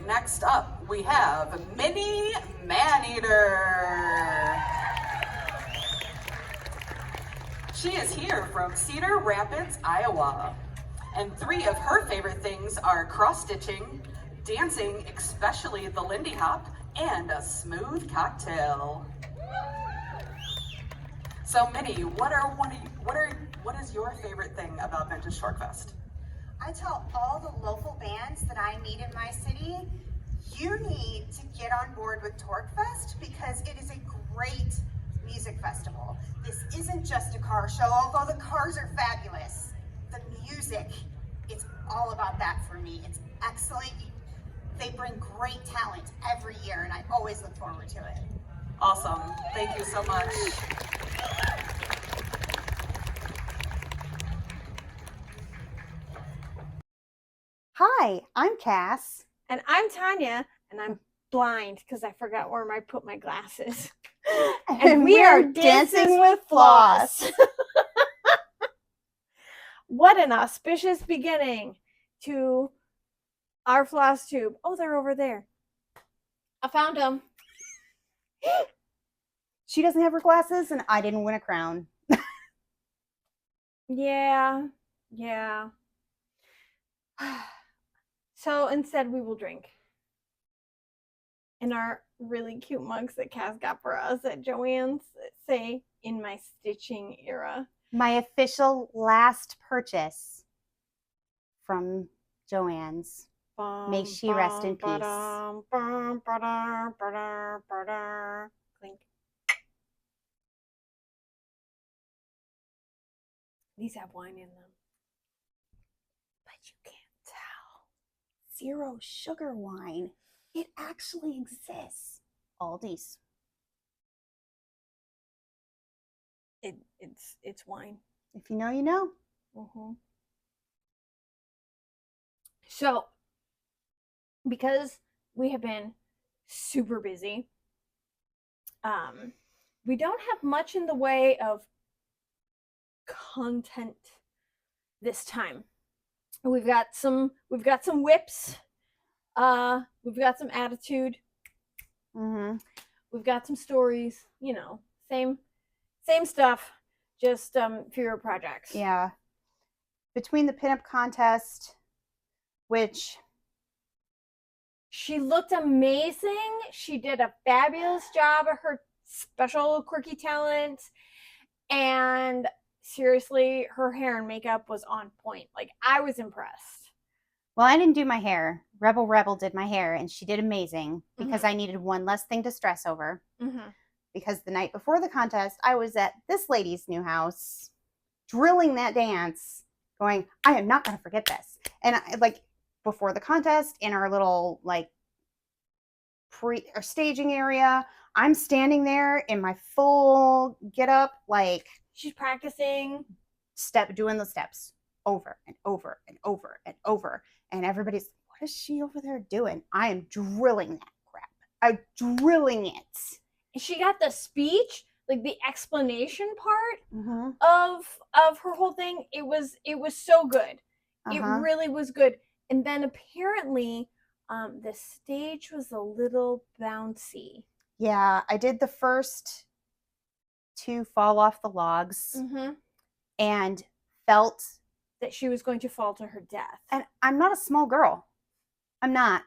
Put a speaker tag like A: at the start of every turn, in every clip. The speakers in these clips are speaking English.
A: next up we have Mini Maneater. She is here from Cedar Rapids, Iowa. And 3 of her favorite things are cross-stitching, dancing, especially the Lindy Hop, and a smooth cocktail. So Minnie, what is your favorite thing about Vintage Torquefest?
B: I tell all the local bands that I meet in my city, you need to get on board with Torquefest because it is a great music festival. This isn't just a car show, although the cars are fabulous. The music, it's all about that for me. It's excellent. They bring great talent every year, and I always look forward to it.
A: Awesome. Thank you so much.
C: Hi, I'm Cass.
D: And I'm Tonia, and I'm blind because I forgot where I put my glasses.
C: And we are dancing with Floss.
D: What an auspicious beginning to our Flosstube. Oh, they're over there. I found them.
C: She doesn't have her glasses, and I didn't win a crown.
D: Yeah. So instead we will drink in our really cute mugs that Cass got for us at Joann's that say, "In my stitching era."
C: My official last purchase from Joann's. May she rest in peace.
D: Clink. These have wine in them.
C: But you can't tell. 0 sugar wine. It actually exists. Aldi's.
D: It's wine.
C: If you know, you know.
D: So, because we have been super busy, we don't have much in the way of content this time. We've got some whips. We've got some attitude. We've got some stories. You know, same stuff, just fewer projects.
C: Yeah. Between the pinup contest, which
D: she looked amazing. She did a fabulous job of her special quirky talent, and seriously, her hair and makeup was on point. Like, I was impressed.
C: Well, I didn't do my hair. Rebel did my hair, and she did amazing because I needed one less thing to stress over. Because the night before the contest, I was at this lady's new house, drilling that dance, going, I am not going to forget this. And before the contest, in our little or staging area, I'm standing there in my full get up,
D: she's practicing,
C: doing the steps over and over and over and over. And everybody's, what is she over there doing? I am drilling that crap. I'm drilling it.
D: And she got the speech, like the explanation part of her whole thing. It was so good. It really was good. And then apparently, the stage was a little bouncy.
C: Yeah, I did the first 2 fall off the logs and felt
D: that she was going to fall to her death.
C: And I'm not a small girl. I'm not.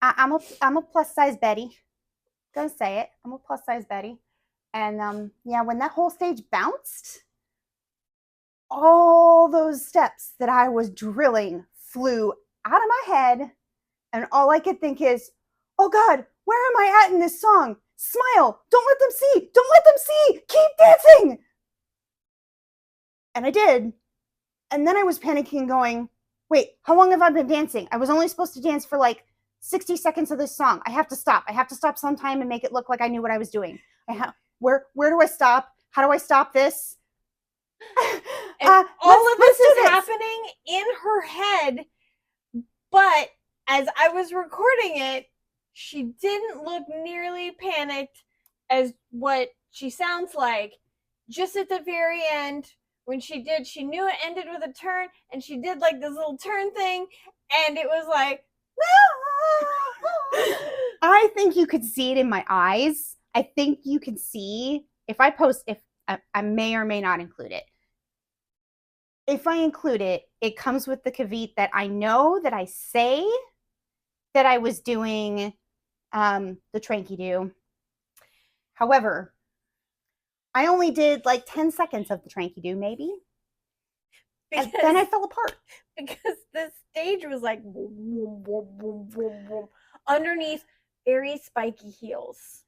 C: I'm a plus size Betty. Gonna say it. I'm a plus size Betty. And yeah, when that whole stage bounced, all those steps that I was drilling flew out of my head, and all I could think is, oh God, where am I at in this song? Smile! Don't let them see! Don't let them see! Keep dancing! And I did. And then I was panicking going, wait, how long have I been dancing? I was only supposed to dance for 60 seconds of this song. I have to stop. I have to stop sometime and make it look like I knew what I was doing. Where do I stop? How do I stop this?
D: And all of this is happening in her head, but as I was recording it, she didn't look nearly panicked as what she sounds like. Just at the very end, when she knew it ended with a turn, and she did this little turn thing, and it was like,
C: I think you could see it in my eyes. I think you can see if I post, if I may or may not include it. If I include it, it comes with the caveat that I know that I say that I was doing the Tranky-Doo. However, I only did like 10 seconds of the Tranky-Doo, maybe. And then I fell apart.
D: Because the stage was like boom, boom, boom, boom, boom, underneath very spiky heels.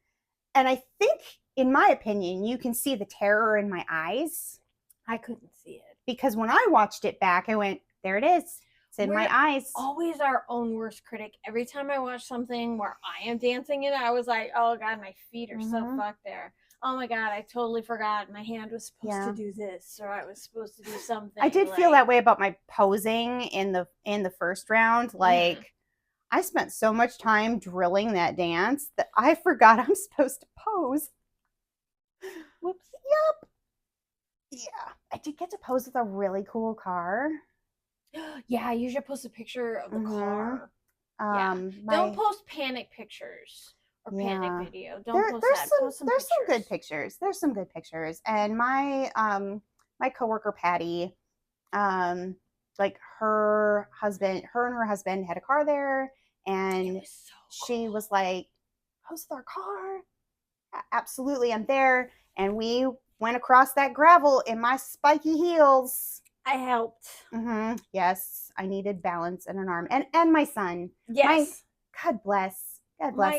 C: And I think, in my opinion, you can see the terror in my eyes.
D: I couldn't see it.
C: Because when I watched it back, I went, there it is. It's in my eyes.
D: Always our own worst critic. Every time I watch something where I am dancing in it, I was like, oh God, my feet are so fucked there. Oh my God, I totally forgot. My hand was supposed to do this, or I was supposed to do something.
C: I did feel that way about my posing in the first round. Like, I spent so much time drilling that dance that I forgot I'm supposed to pose.
D: Whoops.
C: Yep. Yeah, I did get to pose with a really cool car.
D: Yeah, you should post a picture of the car.
C: My,
D: don't post panic pictures or panic video. Don't post that.
C: There's some good pictures. There's some good pictures. And my my coworker Patty, like her and her husband had a car there, and she was like, "Post our car." Absolutely, I'm there, and we went across that gravel in my spiky heels.
D: I helped.
C: Yes, I needed balance and an arm, and my son.
D: Yes.
C: God bless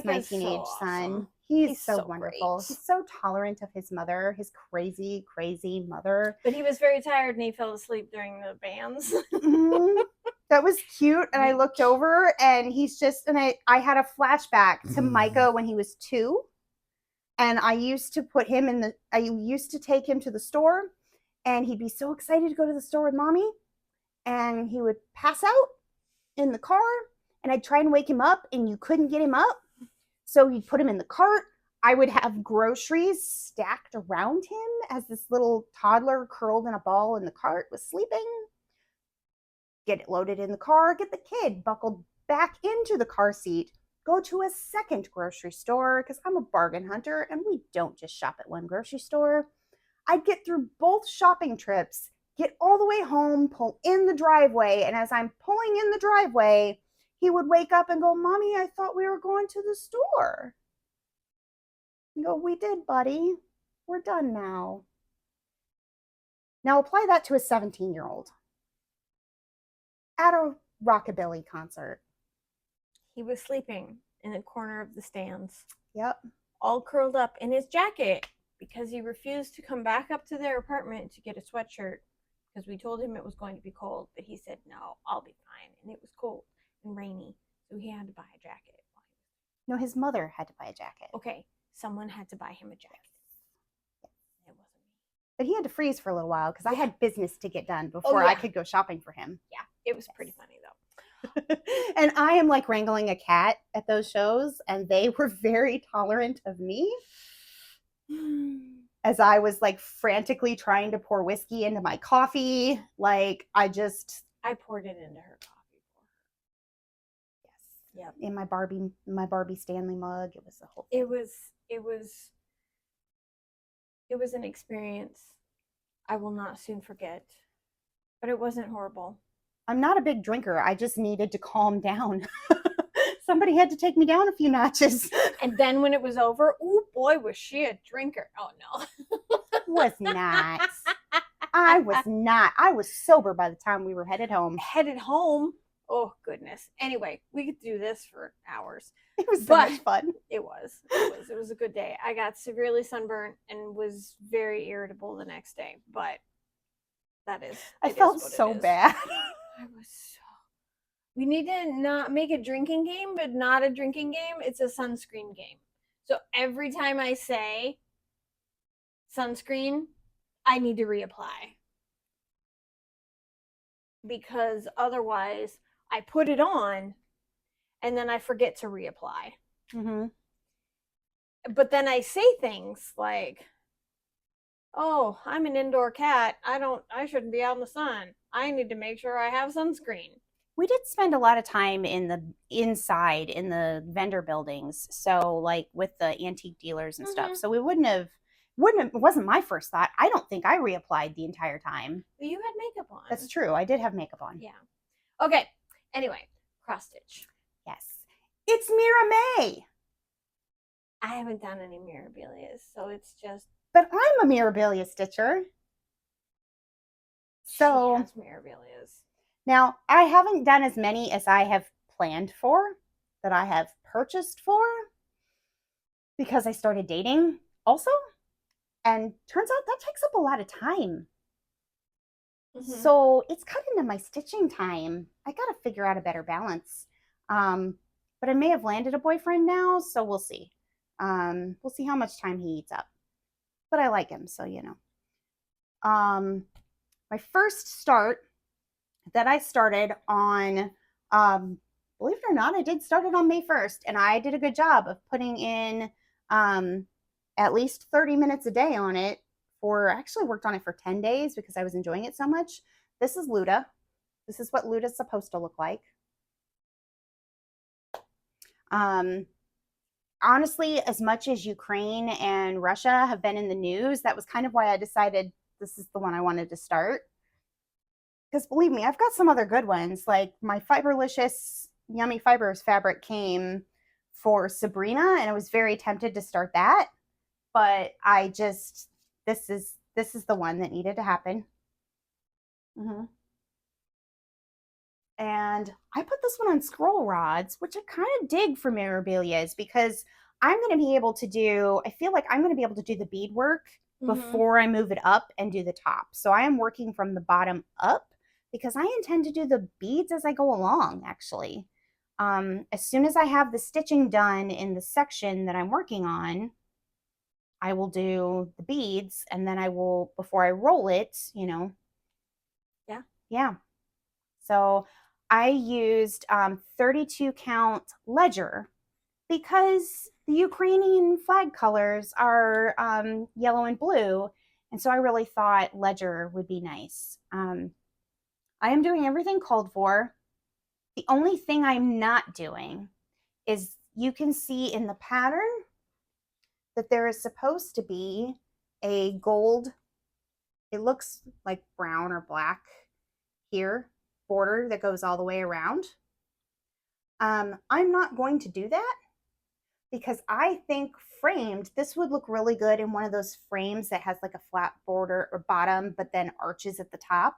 C: my teenage son. He's so wonderful. Great. He's so tolerant of his mother, his crazy, crazy mother.
D: But he was very tired and he fell asleep during the bands.
C: That was cute. And I looked over and he's just, and I had a flashback to Micah when he was 2. And I used to take him to the store, and he'd be so excited to go to the store with mommy. And he would pass out in the car, and I'd try and wake him up, and you couldn't get him up. So you'd put him in the cart. I would have groceries stacked around him as this little toddler curled in a ball in the cart was sleeping. Get it loaded in the car, get the kid buckled back into the car seat, go to a second grocery store, because I'm a bargain hunter and we don't just shop at one grocery store. I'd get through both shopping trips, get all the way home, pull in the driveway, and as I'm pulling in the driveway, he would wake up and go, "Mommy, I thought we were going to the store." I go, "We did, buddy. We're done now." Now apply that to a 17-year-old at a rockabilly concert.
D: He was sleeping in the corner of the stands.
C: Yep.
D: All curled up in his jacket because he refused to come back up to their apartment to get a sweatshirt because we told him it was going to be cold. But he said, "No, I'll be fine." And it was cold and rainy, so he had to buy a jacket.
C: No, his mother had to buy a jacket.
D: Okay, someone had to buy him a jacket. Yes. It wasn't me.
C: But he had to freeze for a little while because I had business to get done before I could go shopping for him.
D: Yeah, it was pretty funny though.
C: And I am like wrangling a cat at those shows, and they were very tolerant of me as I was like frantically trying to pour whiskey into my coffee. Like I
D: poured it into her coffee for her. Yes.
C: In my Barbie Stanley mug. It was a whole thing.
D: It was an experience I will not soon forget. But it wasn't horrible.
C: I'm not a big drinker. I just needed to calm down. Somebody had to take me down a few notches.
D: And then when it was over, oh boy, was she a drinker. Oh no.
C: Was not. I was not. I was sober by the time we were headed home.
D: Headed home? Oh goodness. Anyway, we could do this for hours.
C: It was so much fun.
D: It was a good day. I got severely sunburned and was very irritable the next day, but I
C: felt so bad.
D: We need to not make a drinking game, but not a drinking game. It's a sunscreen game. So every time I say sunscreen, I need to reapply. Because otherwise, I put it on and then I forget to reapply.
C: Mm-hmm.
D: But then I say things like, "Oh, I'm an indoor cat. I shouldn't be out in the sun. I need to make sure I have sunscreen."
C: We did spend a lot of time in the inside in the vendor buildings, so like with the antique dealers and stuff. So we it wasn't my first thought. I don't think I reapplied the entire time.
D: But you had makeup on.
C: That's true. I did have makeup on.
D: Yeah. Okay. Anyway, cross stitch.
C: Yes. It's Mira May.
D: I haven't done any Mirabilias, so it's just.
C: But I'm a Mirabilia stitcher. So
D: she has Mirabilias.
C: Now, I haven't done as many as I have planned for, that I have purchased for, because I started dating also. And turns out that takes up a lot of time. So it's cut into my stitching time. I got to figure out a better balance. But I may have landed a boyfriend now, so we'll see. We'll see how much time he eats up. But I like him, so you know. My first start that I started on, believe it or not, I did start it on May 1st, and I did a good job of putting in at least 30 minutes a day on it. I actually worked on it for 10 days because I was enjoying it so much. This is Luda. This is what Luda's supposed to look like. Honestly, as much as Ukraine and Russia have been in the news, that was kind of why I decided this is the one I wanted to start. Because believe me, I've got some other good ones. Like my Fiberlicious Yummy Fibers fabric came for Sabrina, and I was very tempted to start that. But I just, this is the one that needed to happen. And I put this one on scroll rods, which I kind of dig for Mirabilias, because I'm going to be able to do, I feel like I'm going to be able to do the beadwork before I move it up and do the top. So I am working from the bottom up because I intend to do the beads as I go along, actually. As soon as I have the stitching done in the section that I'm working on, I will do the beads, and then I will, before I roll it, you know. Yeah. So I used 32 count ledger because the Ukrainian flag colors are yellow and blue. And so I really thought ledger would be nice. I am doing everything called for. The only thing I'm not doing is, you can see in the pattern that there is supposed to be a gold, it looks like brown or black here, border that goes all the way around. I'm not going to do that because I think framed, this would look really good in one of those frames that has like a flat border or bottom, but then arches at the top.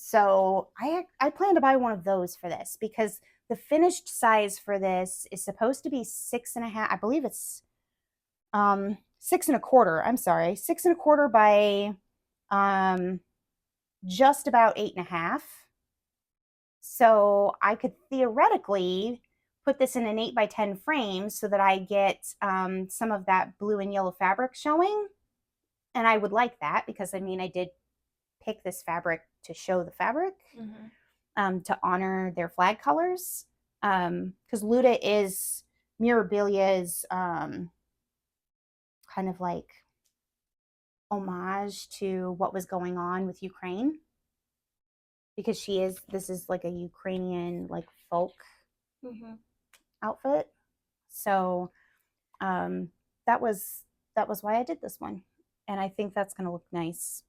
C: So I plan to buy one of those for this, because the finished size for this is supposed to be 6.5. I believe it's 6.25. I'm sorry, 6.25 by just about 8.5. So I could theoretically put this in an 8 by 10 frame so that I get some of that blue and yellow fabric showing. And I would like that because, I mean, I did pick this fabric to show the fabric, to honor their flag colors. Because Luda is Mirabilia's kind of like homage to what was going on with Ukraine, because this is like a Ukrainian like folk outfit. So that was why I did this one, and I think that's going to look nice.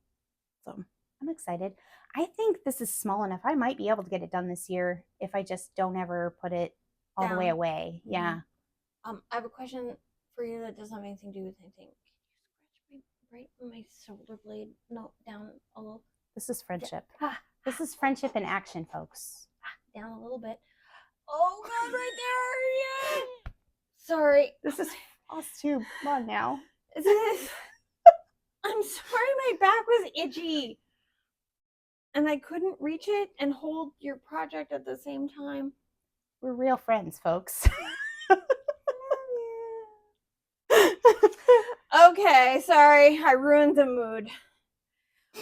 C: So I'm excited. I think this is small enough. I might be able to get it done this year if I just don't ever put it all the way away. Yeah.
D: I have a question for you that doesn't have anything to do with anything. Can you scratch my shoulder blade down a little?
C: This is friendship. This is friendship in action, folks.
D: Down a little bit. Oh God, right there! Yeah. Sorry.
C: This is Flosstube. Come on now.
D: I'm sorry, my back was itchy. And I couldn't reach it and hold your project at the same time.
C: We're real friends, folks.
D: Okay, sorry. I ruined the mood.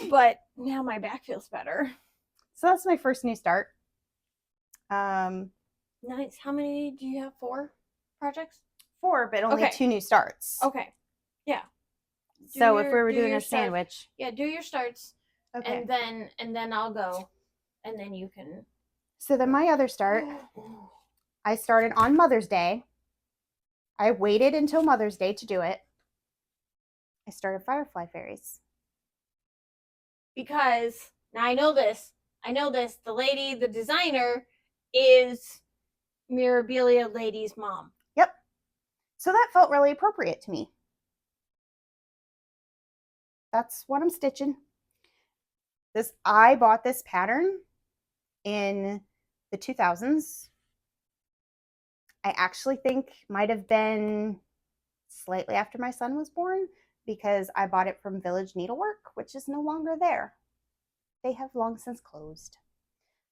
D: But now my back feels better.
C: So that's my first new start.
D: Nice. How many do you have? 4 projects?
C: 4, but only 2 new starts.
D: Okay. Yeah.
C: So if we were doing a sandwich.
D: Yeah, do your starts.
C: Okay.
D: And then I'll go. And then you can
C: So then my other start, I started on Mother's Day. I waited until Mother's Day to do it. I started Firefly Fairies.
D: Because, now I know this, the lady, the designer, is Mirabilia lady's mom.
C: Yep. So that felt really appropriate to me. That's what I'm stitching. I bought this pattern in the 2000s. I actually think might have been slightly after my son was born, because I bought it from Village Needlework, which is no longer there. They have long since closed.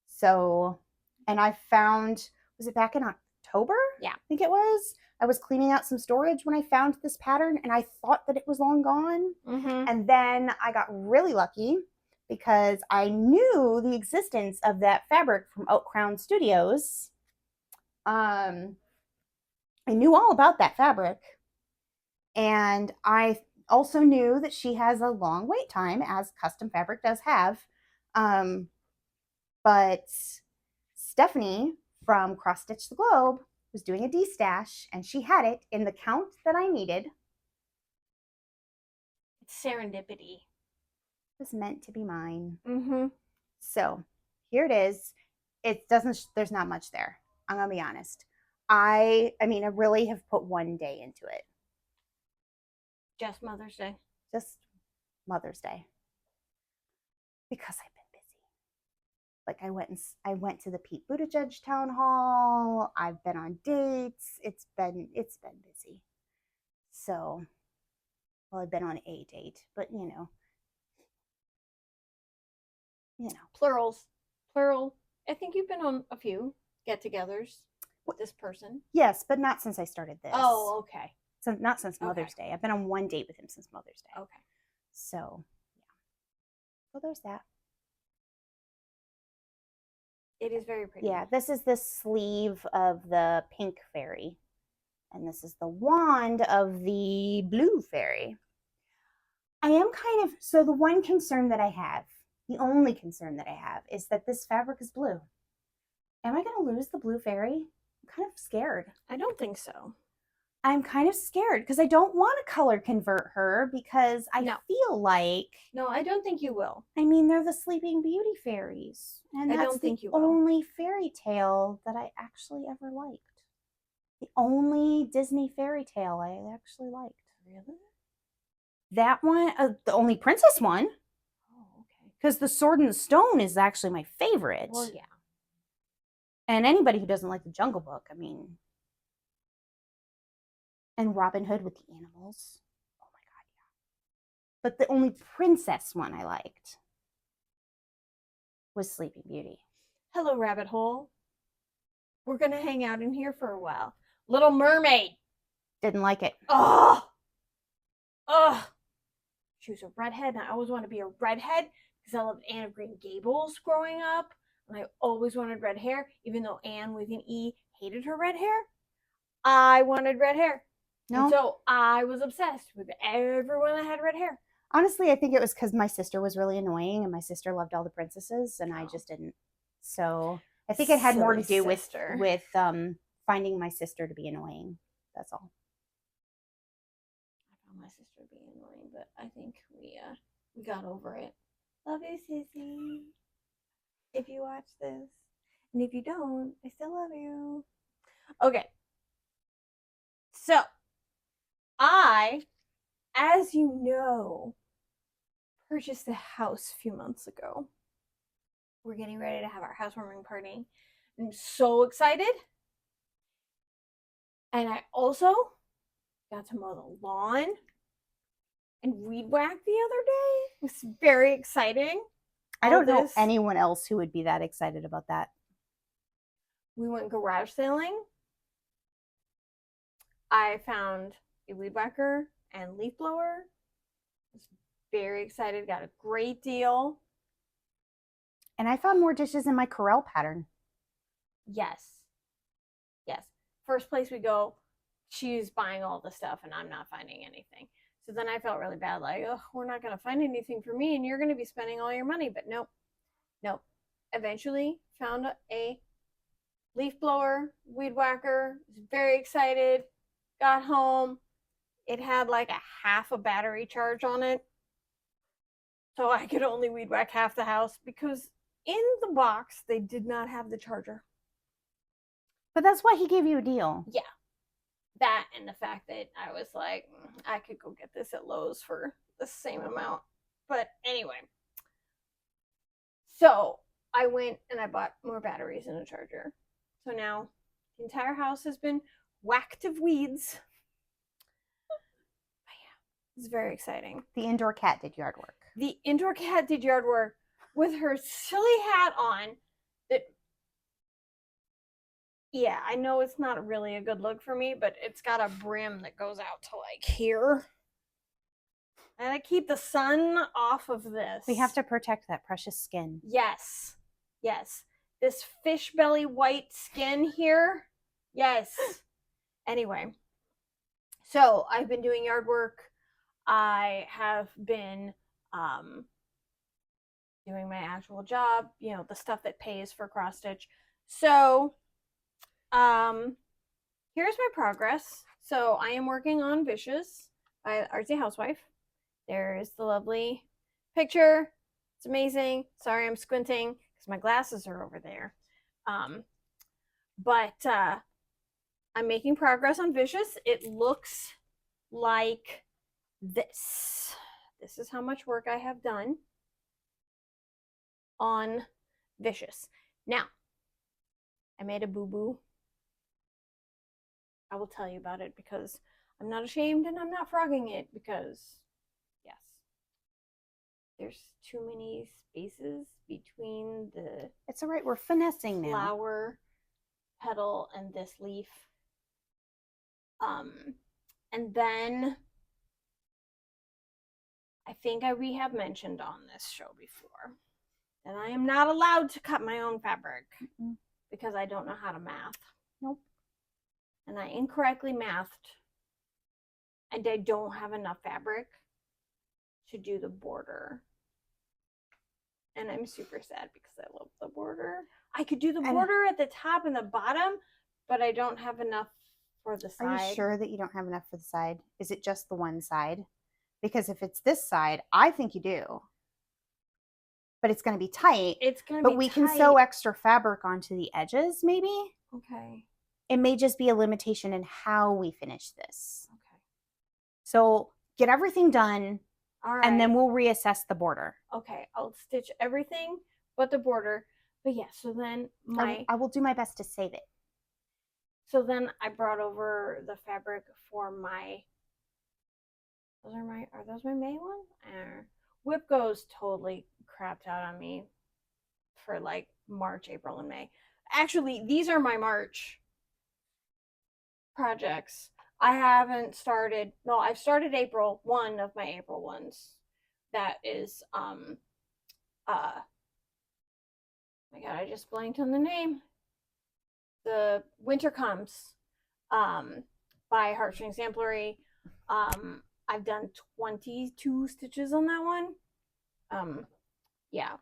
C: So, and I found, was it back in October?
D: Yeah.
C: I think it was. I was cleaning out some storage when I found this pattern, and I thought that it was long gone.
D: Mm-hmm.
C: And then I got really lucky because I knew the existence of that fabric from Oak Crown Studios. I knew all about that fabric. And I also knew that she has a long wait time, as custom fabric does have. But Stephanie from Cross Stitch the Globe was doing a D-stash, and she had it in the count that I needed.
D: It's serendipity.
C: It was meant to be mine.
D: Mm-hmm.
C: So here it is. It doesn't, there's not much there. I'm gonna be honest. I mean, I really have put one day into it.
D: Just Mother's Day.
C: Just Mother's Day. Because I've been busy. Like I went to the Pete Buttigieg town hall. I've been on dates. It's been busy. So, well, I've been on a date, but you know.
D: Plural. I think you've been on a few get-togethers with this person.
C: Yes, but not since I started this.
D: Oh, okay.
C: So not since Mother's Day. I've been on one date with him since Mother's Day.
D: Okay.
C: So, yeah. Well, there's that.
D: It is very pretty.
C: Yeah, this is the sleeve of the pink fairy. And this is the wand of the blue fairy. I am so the one concern that I have, the only concern that I have, is that this fabric is blue. Am I going to lose the blue fairy? I'm kind of scared.
D: I don't think so.
C: I'm kind of scared because I don't want to color convert her, because I feel like...
D: No, I don't think you will.
C: I mean, they're the Sleeping Beauty fairies. And that's
D: don't think
C: the
D: you will.
C: only fairy tale that I actually ever liked. The only Disney fairy tale I actually liked.
D: Really?
C: That one, the only princess one.
D: Oh, okay.
C: Because the Sword and the Stone is actually my favorite.
D: Well, yeah.
C: And anybody who doesn't like the Jungle Book, I mean... And Robin Hood with the animals. Oh my god, yeah. But the only princess one I liked was Sleeping Beauty.
D: Hello, rabbit hole. We're going to hang out in here for a while. Little Mermaid.
C: Didn't like it.
D: Oh! She was a redhead, and I always wanted to be a redhead because I loved Anne of Green Gables growing up. And I always wanted red hair, even though Anne with an E hated her red hair. I wanted red hair.
C: No.
D: And so I was obsessed with everyone that had red hair.
C: Honestly, I think it was because my sister was really annoying, and my sister loved all the princesses, and I just didn't. So I think it had more to do with finding my sister to be annoying. That's all.
D: I found my sister to be annoying, but I think we got over it. Love you, Sissy. If you watch this, and if you don't, I still love you. Okay. So, I, as you know, purchased a house a few months ago. We're getting ready to have our housewarming party. I'm so excited. And I also got to mow the lawn and weed whack the other day. It was very exciting.
C: I don't know anyone else who would be that excited about that.
D: We went garage sailing. I found a weed whacker and leaf blower. I was very excited. Got a great deal.
C: And I found more dishes in my Corel pattern.
D: Yes. First place we go, she's buying all the stuff and I'm not finding anything. So then I felt really bad, like, oh, we're not going to find anything for me and you're going to be spending all your money. But nope. Eventually found a leaf blower, weed whacker. Was very excited. Got home. It had like a half a battery charge on it. So I could only weed whack half the house because in the box they did not have the charger.
C: But that's why he gave you a deal.
D: Yeah. That and the fact that I was like, I could go get this at Lowe's for the same amount. But anyway. So I went and I bought more batteries and a charger. So now the entire house has been whacked of weeds. But yeah, it's very exciting.
C: The indoor cat did yard work.
D: The indoor cat did yard work with her silly hat on. That, yeah, I know it's not really a good look for me, but it's got a brim that goes out to like here. And I keep the sun off of this.
C: We have to protect that precious skin.
D: Yes. Yes. This fish belly white skin here. Yes. Anyway. So I've been doing yard work. I have been doing my actual job, you know, the stuff that pays for cross stitch. So here's my progress. So I am working on Vicious by Artsy Housewife. There's the lovely picture. It's amazing. Sorry, I'm squinting because my glasses are over there. But I'm making progress on Vicious. It looks like this. This is how much work I have done on Vicious. Now, I made a boo-boo. I will tell you about it because I'm not ashamed and I'm not frogging it because, yes, there's too many spaces between the
C: It's all right. We're finessing now.
D: flower petal and this leaf. And then I think we have mentioned on this show before that I am not allowed to cut my own fabric because I don't know how to math.
C: Nope.
D: And I incorrectly mathed, and I don't have enough fabric to do the border. And I'm super sad because I love the border. I could do the border at the top and the bottom, but I don't have enough for the side.
C: Are you sure that you don't have enough for the side? Is it just the one side? Because if it's this side, I think you do. But it's going to be tight.
D: It's going to be
C: But we
D: tight.
C: can sew extra fabric onto the edges, maybe?
D: Okay.
C: It may just be a limitation in how we finish this.
D: Okay.
C: So get everything done,
D: All right.
C: and then we'll reassess the border.
D: Okay, I'll stitch everything but the border. But yeah, so then
C: I will do my best to save it.
D: So then I brought over the fabric for my, are those my May ones? Whip Goes totally crapped out on me for like March, April, and May. Actually, these are my March projects. I haven't started, no, I've started April, one of my April ones. That is, my God, I just blanked on the name. The Winter Comes, by Heartstring Exemplary. I've done 22 stitches on that one. Yeah.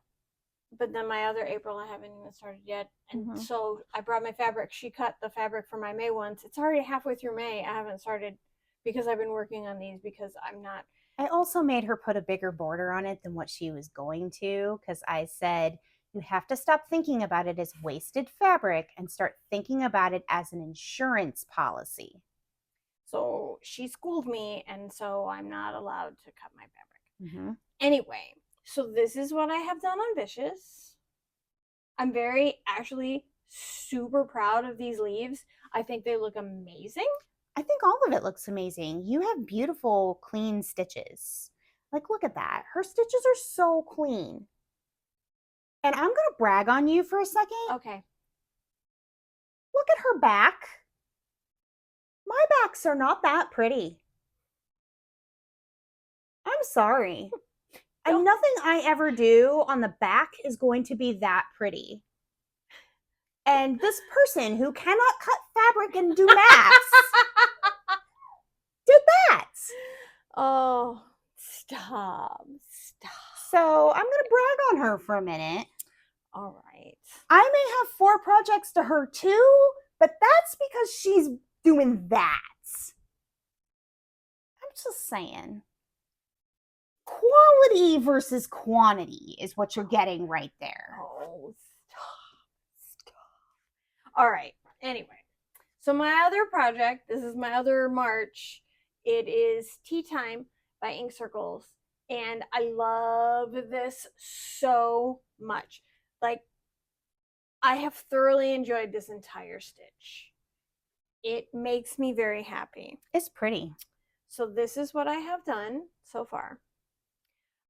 D: But then my other April, I haven't even started yet. And so I brought my fabric. She cut the fabric for my May ones. It's already halfway through May. I haven't started because I've been working on these because I'm not.
C: I also made her put a bigger border on it than what she was going to, because I said, you have to stop thinking about it as wasted fabric and start thinking about it as an insurance policy.
D: So she schooled me, and so I'm not allowed to cut my fabric.
C: Mhm.
D: Anyway, so this is what I have done on Vicious. I'm actually super proud of these leaves. I think they look amazing.
C: I think all of it looks amazing. You have beautiful, clean stitches. Like, look at that. Her stitches are so clean. And I'm going to brag on you for a second.
D: Okay.
C: Look at her back. My backs are not that pretty. I'm sorry. And nothing I ever do on the back is going to be that pretty. And this person who cannot cut fabric and do maths did that.
D: Oh, stop.
C: So I'm going to brag on her for a minute.
D: All right.
C: I may have 4 projects to her too, but that's because she's doing that. I'm just saying. Quality versus quantity is what you're getting right there.
D: Oh, stop. All right. Anyway, so my other project, this is my other March. It is Tea Time by Ink Circles. And I love this so much. Like, I have thoroughly enjoyed this entire stitch. It makes me very happy.
C: It's pretty.
D: So this is what I have done so far.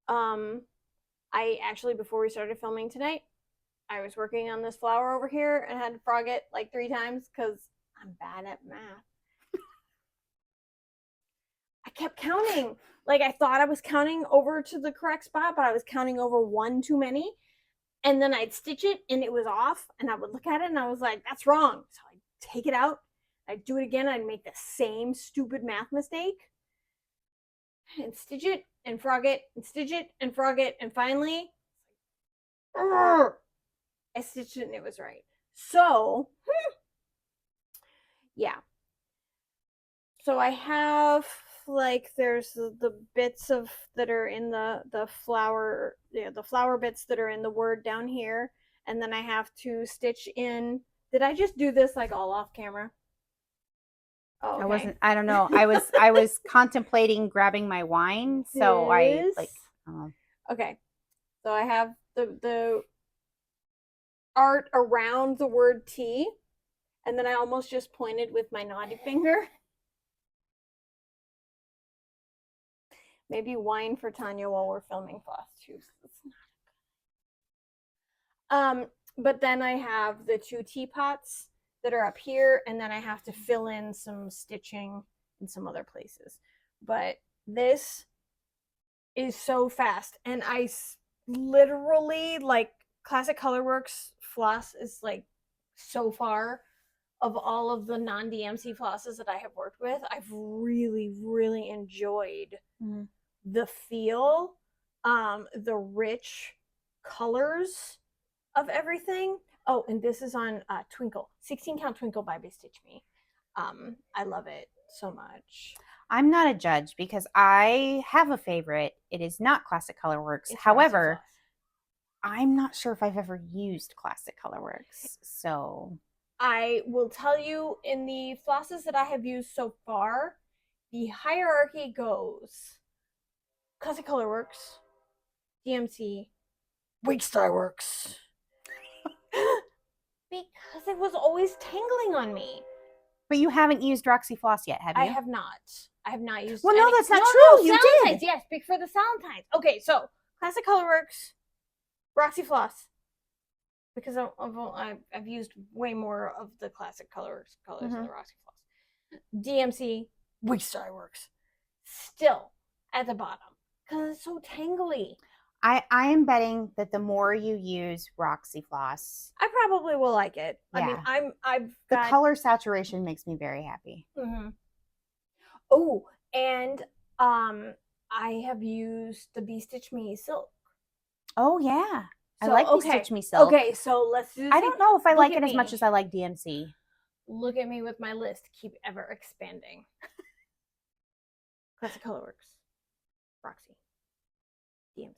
D: I actually, before we started filming tonight, I was working on this flower over here and had to frog it like 3 times because I'm bad at math. I kept counting. Like, I thought I was counting over to the correct spot, but I was counting over 1 too many. And then I'd stitch it and it was off, and I would look at it and I was like, that's wrong. So I'd take it out, I'd do it again, I'd make the same stupid math mistake and stitch it and frog it and stitch it and frog it, and finally I stitched it and it was right. So yeah. So I have, like, there's the bits of that are in the flower, the flower bits that are in the word down here, and then I have to stitch in. Did I just do this like all off camera? Oh, okay.
C: I don't know. I was contemplating grabbing my wine, so I like.
D: Okay, so I have the art around the word tea, and then I almost just pointed with my naughty finger. Maybe wine for Tonia while we're filming Flosstube. But then I have the 2 teapots that are up here, and then I have to fill in some stitching in some other places. But this is so fast, and I literally, like, Classic Colorworks floss is, like, so far of all of the non-DMC flosses that I have worked with, I've really, really enjoyed the feel, the rich colors of everything. Oh, and this is on Twinkle, 16 Count Twinkle by BeStitchMe. I love it so much.
C: I'm not a judge because I have a favorite. It is not Classic Colorworks. However, I'm not sure if I've ever used Classic Colorworks. So
D: I will tell you, in the flosses that I have used so far, the hierarchy goes Classic Colorworks, DMC, Zweigart. Because it was always tangling on me.
C: But you haven't used Roxy Floss yet, have you?
D: I have not. I have not used.
C: Well, no, that's not true. You did.
D: Yes, for the Salentines. Okay, so Classic Colorworks, Roxy Floss. Because I've used way more of the Classic Colorworks colors than the Roxy Floss. DMC, Zweigart. Still at the bottom because it's so tangly.
C: I am betting that the more you use Roxy Floss,
D: I probably will like it.
C: Yeah.
D: I mean,
C: the color saturation makes me very happy.
D: Oh, and I have used the BeStitchMe silk.
C: Oh yeah,
D: So,
C: I like BeStitchMe silk.
D: Okay, so let's do.
C: I don't know if I like it as much as I like DMC.
D: Look at me with my list. Keep ever expanding. Classic Colorworks, Roxy, DMC,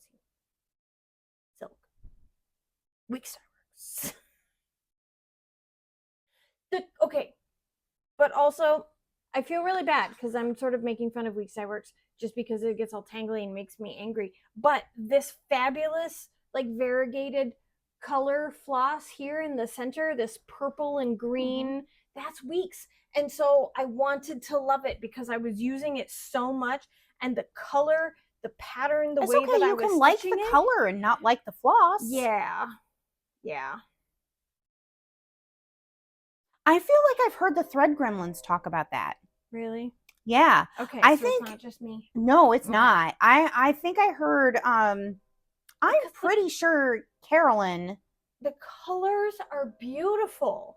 D: silk, Zweigart. Okay, but also I feel really bad because I'm sort of making fun of Zweigart just because it gets all tangly and makes me angry. But this fabulous, like, variegated color floss here in the center, this purple and green, that's Weeks. And so I wanted to love it because I was using it so much, and the color, the pattern, the way that I was
C: you can like
D: stitching
C: the
D: it.
C: color and not like the floss.
D: Yeah.
C: I feel like I've heard the Thread Gremlins talk about that.
D: Really?
C: Yeah.
D: Okay.
C: I
D: so
C: think
D: it's not just me.
C: No, it's not. I think I heard. I'm pretty sure Carolyn.
D: The colors are beautiful.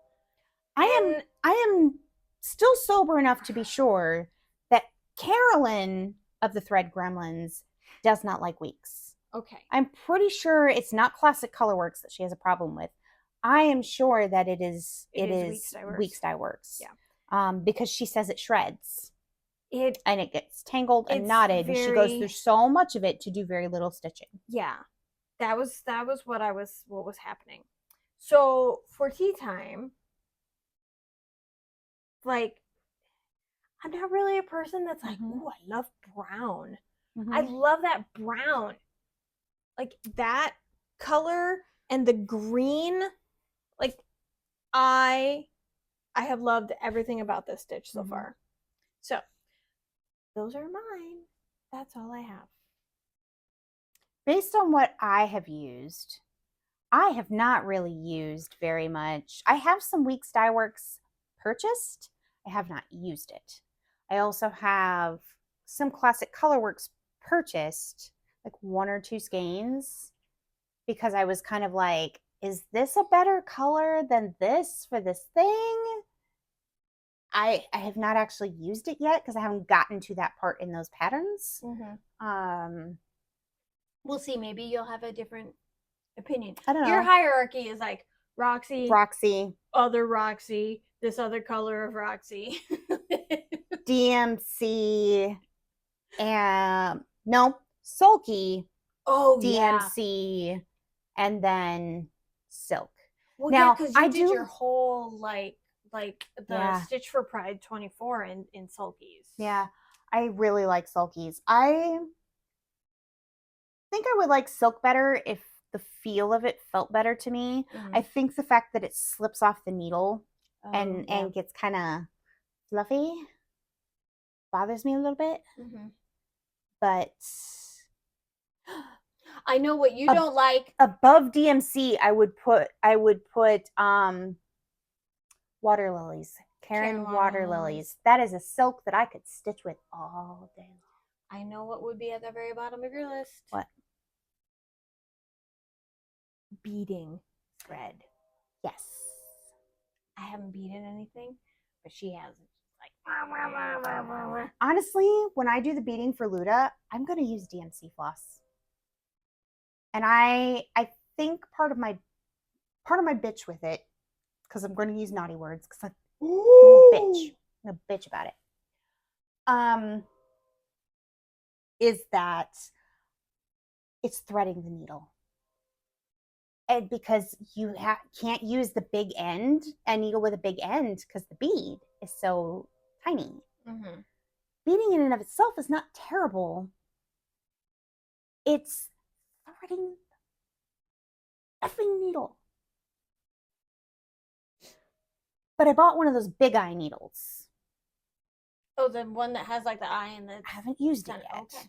C: I am still sober enough to be sure that Carolyn of the Thread Gremlins does not like Weeks.
D: Okay.
C: I'm pretty sure it's not Classic Colorworks that she has a problem with. I am sure that it is
D: Weeks
C: Dye Works.
D: Yeah.
C: Because she says it shreds.
D: And
C: it gets tangled and knotted, and she goes through so much of it to do very little stitching.
D: Yeah. That was what was happening. So for tea time, like, I'm not really a person that's like, oh, I love brown. I love that brown. Like that color and the green, like I have loved everything about this stitch so far. So those are mine. That's all I have.
C: Based on what I have used, I have not really used very much. I have some Weeks Dye Works purchased. I have not used it. I also have some Classic Colorworks purchased, like 1 or 2 skeins, because I was kind of like, is this a better color than this for this thing? I have not actually used it yet because I haven't gotten to that part in those patterns.
D: We'll see. Maybe you'll have a different opinion.
C: I don't know.
D: Your hierarchy is like Roxy, other Roxy, this other color of Roxy,
C: DMC, and no, Sulky, DMC, and then Silk.
D: Well,
C: now,
D: because you did your whole like the Stitch for Pride 24 in Sulkies.
C: Yeah, I really like Sulkies. I think I would like Silk better if the feel of it felt better to me. I think the fact that it slips off the needle and gets kind of fluffy bothers me a little bit. But
D: I know what you don't like.
C: Above DMC, I would put Water Lilies. Karen Water Lilies. That is a silk that I could stitch with all day.
D: I know what would be at the very bottom of your list.
C: What?
D: Beading thread.
C: Yes.
D: I haven't beaded anything, but she has. Like,
C: honestly, when I do the beading for Luda, I'm going to use DMC floss. And I think part of my bitch with it, because I'm going to use naughty words, because I'm a bitch about it. Is that it's threading the needle. And because you can't use the big end, a needle with a big end, because the bead is so tiny. Beading in and of itself is not terrible. It's threading the effing needle. But I bought one of those big eye needles.
D: Oh, the one that has like the eye and the.
C: I haven't used it yet.
D: Okay.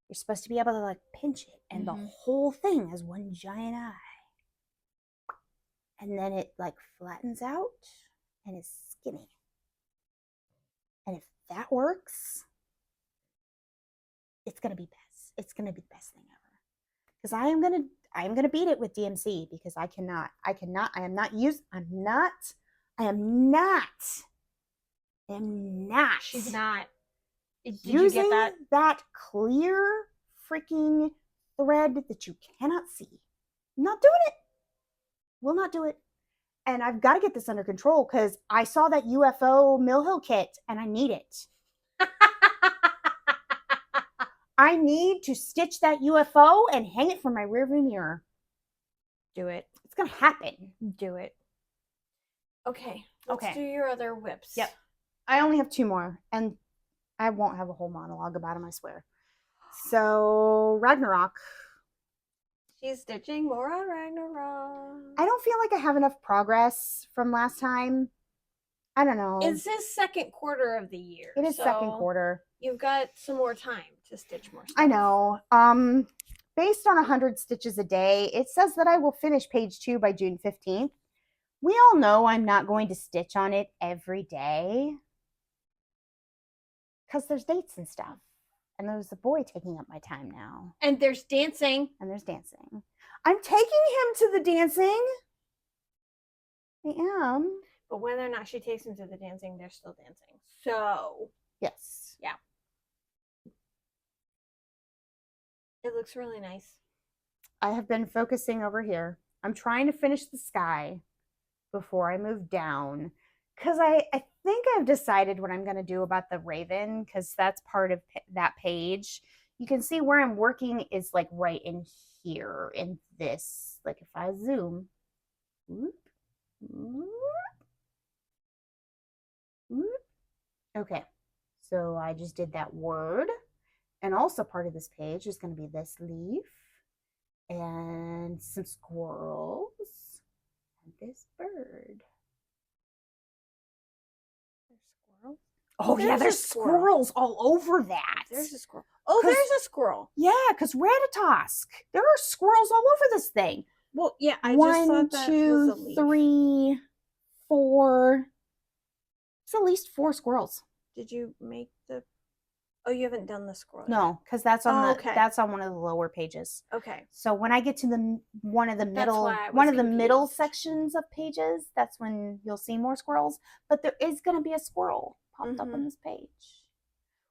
C: You're supposed to be able to like pinch it, and the whole thing has one giant eye. And then it like flattens out and is skinny. And if that works, it's gonna be best. It's gonna be the best thing ever. Because I am gonna beat it with DMC because I am not.
D: She's not. Did
C: using
D: you get
C: that clear freaking thread that you cannot see. Not doing it. Will not do it. And I've got to get this under control because I saw that UFO Mill Hill kit and I need it. I need to stitch that UFO and hang it from my rearview mirror.
D: Do it.
C: It's going to happen.
D: Do it. Okay. Let's do your other whips.
C: Yep. I only have 2 more, and I won't have a whole monologue about them, I swear. So, Ragnarok.
D: She's stitching more on Ragnarok.
C: I don't feel like I have enough progress from last time. I don't know.
D: It's his second quarter of the year.
C: It is second quarter.
D: You've got some more time to stitch more stuff.
C: I know. Based on 100 stitches a day, it says that I will finish page 2 by June 15th. We all know I'm not going to stitch on it every day. Because there's dates and stuff. And there's a boy taking up my time now.
D: And there's dancing.
C: I'm taking him to the dancing. I am.
D: But whether or not she takes him to the dancing, they're still dancing. So.
C: Yes.
D: Yeah. It looks really nice.
C: I have been focusing over here. I'm trying to finish the sky before I move down. Because I think I've decided what I'm going to do about the raven, because that's part of that page. You can see where I'm working is like right in here in this. Like if I zoom. Whoop, whoop, whoop. Okay, so I just did that word. And also part of this page is going to be this leaf and some squirrels and this bird. Oh, yeah, there's squirrels all over that.
D: There's a squirrel. Oh, there's a squirrel.
C: Yeah, because Ratatosk. There are squirrels all over this thing.
D: Well, yeah, I just thought that was a leaf.
C: 1, 2, 3, 4. It's at least 4 squirrels.
D: Did you make the... Oh, you haven't done the squirrel yet.
C: No, because that's on that's on one of the lower pages.
D: Okay.
C: So when I get to one of the middle sections of pages, that's when you'll see more squirrels. But there is going to be a squirrel popped up on this page,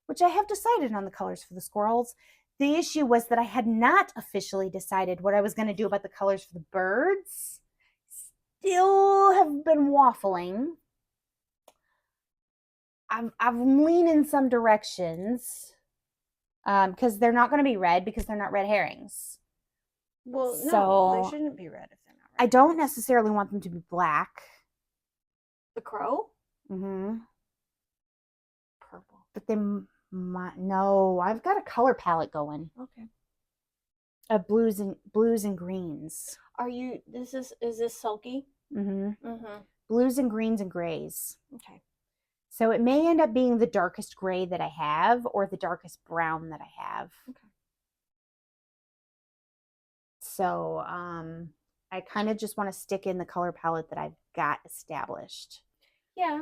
C: which I have decided on the colors for the squirrels. The issue was that I had not officially decided what I was going to do about the colors for the birds. Still have been waffling. I'm leaning some directions because they're not going to be red because they're not red herrings.
D: Well, no,
C: so
D: they shouldn't be red if they're not red.
C: I don't necessarily want them to be black.
D: The crow?
C: Mm-hmm.
D: Purple.
C: But they might... No, I've got a color palette going.
D: Okay.
C: Of blues and greens.
D: Is this Sulky?
C: Mm-hmm.
D: Mm-hmm.
C: Blues and greens and grays.
D: Okay.
C: So it may end up being the darkest gray that I have or the darkest brown that I have.
D: Okay.
C: So I kind of just want to stick in the color palette that I've got established.
D: Yeah.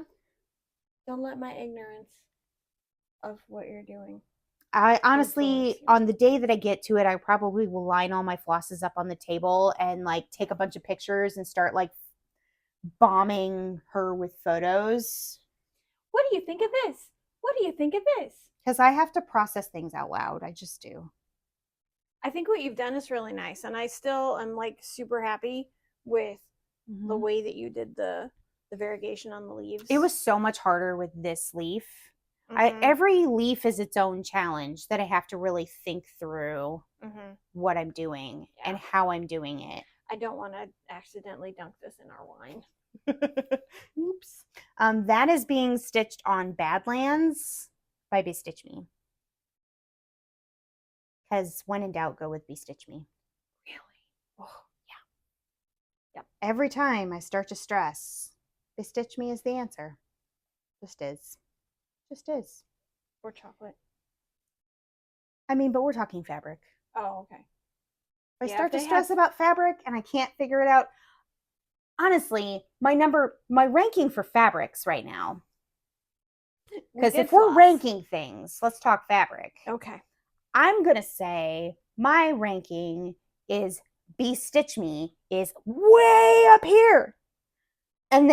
D: Don't let my ignorance of what you're doing.
C: I honestly, on the day that I get to it, I probably will line all my flosses up on the table and like take a bunch of pictures and start like bombing her with photos.
D: What do you think of this? What do you think of this?
C: Because I have to process things out loud. I just do.
D: I think what you've done is really nice. And I still am like super happy with the way that you did the variegation on the leaves.
C: It was so much harder with this leaf. Every leaf is its own challenge that I have to really think through what I'm doing and how I'm doing it.
D: I don't want to accidentally dunk this in our wine.
C: Oops. That is being stitched on Badlands by BeStitchMe. Because when in doubt, go with BeStitchMe.
D: Really?
C: Oh, yeah. Yep. Every time I start to stress, BeStitchMe is the answer. Just is. Just is.
D: Or chocolate.
C: I mean, but we're talking fabric.
D: Oh, okay.
C: If I start to stress about fabric and I can't figure it out, honestly, my ranking for fabrics right now, because if we're ranking things, let's talk fabric.
D: Okay.
C: I'm going to say my ranking is BeStitchMe is way up here. And